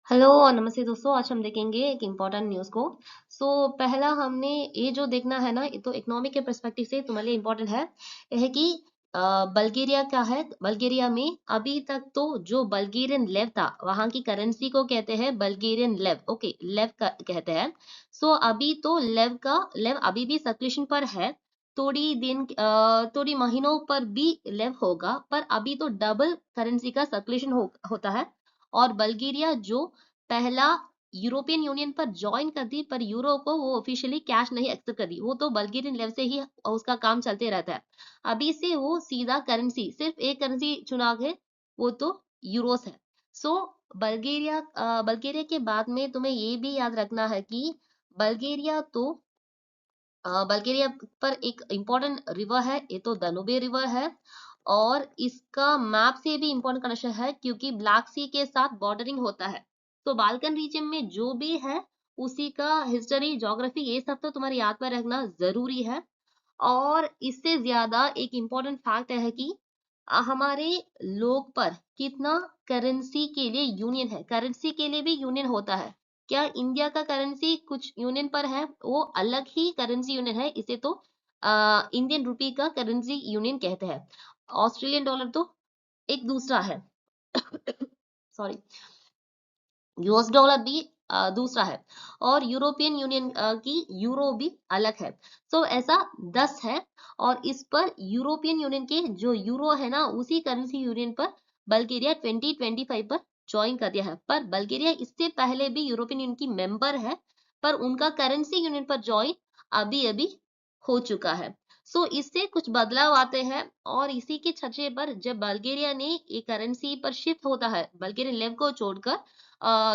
Hello और नमस्ते दोस्तों। आज हम देखेंगे एक इम्पोर्टेंट न्यूज़ को। पहला हमने ये जो देखना है ना, ये तो इकोनॉमिक के पर्सपेक्टिव से तुम्हारे लिए इम्पोर्टेंट है। यह है कि बल्गेरिया क्या है। बल्गेरिया में अभी तक तो जो बल्गेरियन लेव था, वहां की करेंसी को कहते हैं बल्गेरियन लेव। ओके, लेव का कहते हैं। अभी तो लेव अभी भी सर्कुलेशन पर है। थोड़ी महीनों पर भी लेव होगा, पर अभी तो डबल करेंसी का सर्कुलेशन होता है। और बल्गेरिया जो पहला यूरोपियन यूनियन पर ज्वाइन कर दी, पर यूरो को वो ऑफिशियली कैश नहीं एक्सेप्ट कर दी। वो तो बल्गेरियन लेव से ही उसका काम चलते रहता है। अभी से वो सीधा करेंसी, सिर्फ एक करेंसी चुना है, वो तो यूरोस है। सो बल्गेरिया के बाद में तुम्हें ये भी याद रखना है कि बल्गेरिया तो बल्गेरिया पर एक इम्पोर्टेंट रिवर है, ये तो दनुबे रिवर है। और इसका मैप से भी इम्पोर्टेंट कनेक्शन है, क्योंकि ब्लैक सी के साथ बॉर्डरिंग होता है। तो बाल्कन रीजन में जो भी है, उसी का हिस्ट्री, ज्योग्राफी, ये सब तो तुम्हारे याद पर रखना जरूरी है। और इससे ज्यादा एक इम्पोर्टेंट फैक्ट है कि हमारे लोग पर कितना करेंसी के लिए यूनियन है। करेंसी के लिए भी यूनियन होता है। क्या इंडिया का करेंसी कुछ यूनियन पर है, वो अलग ही करेंसी यूनियन है। इसे तो इंडियन रुपी का करेंसी यूनियन कहते हैं। ऑस्ट्रेलियन डॉलर तो एक दूसरा है। सॉरी, यूएस डॉलर भी दूसरा है। और यूरोपियन यूनियन की यूरो भी अलग है। ऐसा 10 है। और इस पर यूरोपियन यूनियन के जो यूरो है ना, उसी करेंसी यूनियन पर बल्गेरिया 2025 पर ज्वाइन कर दिया है। पर बल्गेरिया इससे पहले भी यूरोपियन यूनियन की मेंबर है, पर उनका करेंसी यूनियन पर ज्वाइन अभी अभी हो चुका है। इससे कुछ बदलाव आते हैं। और इसी के छठे पर जब बल्गेरिया ने एक करेंसी पर शिफ्ट होता है, बल्गेरियन लेव को छोड़कर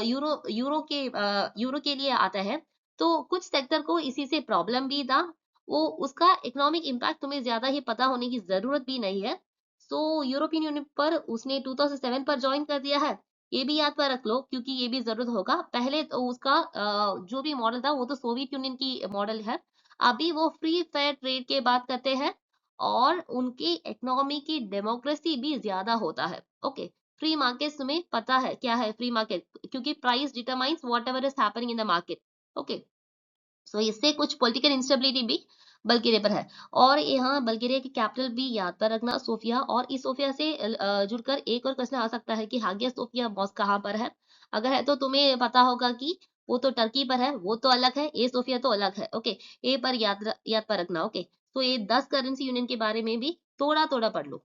यूरो के लिए आता है, तो कुछ सेक्टर को इसी से प्रॉब्लम भी था। वो उसका इकोनॉमिक इम्पैक्ट तुम्हें ज्यादा ही पता होने की जरूरत भी नहीं है। यूरोपियन यूनियन पर उसने 2007 पर ज्वाइन कर दिया है। ये भी याद पर रख लो, क्योंकि ये भी जरूरत होगा। पहले तो उसका जो भी मॉडल था, वो तो सोवियत यूनियन की मॉडल है। अभी वो फ्री फेयर ट्रेड के बात करते हैं। और उनकी इकोनॉमी की डेमोक्रेसी भी ज्यादा होता है। ओके, फ्री मार्केट तुम्हें पता है क्या है फ्री मार्केट, क्योंकि price determines what ever is happening in the market. Okay, इससे कुछ पॉलिटिकल इंस्टेबिलिटी भी बल्गेरिया पर है। और यहाँ बल्गेरिया की कैपिटल भी याद पर रखना, सोफिया। और इस सोफिया से जुड़कर एक और क्वेश्चन आ सकता है कि हागिया सोफिया मॉस्क कहाँ पर है। अगर है तो तुम्हें पता होगा कि वो तो टर्की पर है, वो तो अलग है। ए सोफिया तो अलग है। ओके, ए पर याद पर रखना। ओके, ये 10 करेंसी यूनियन के बारे में भी थोड़ा थोड़ा पढ़ लो।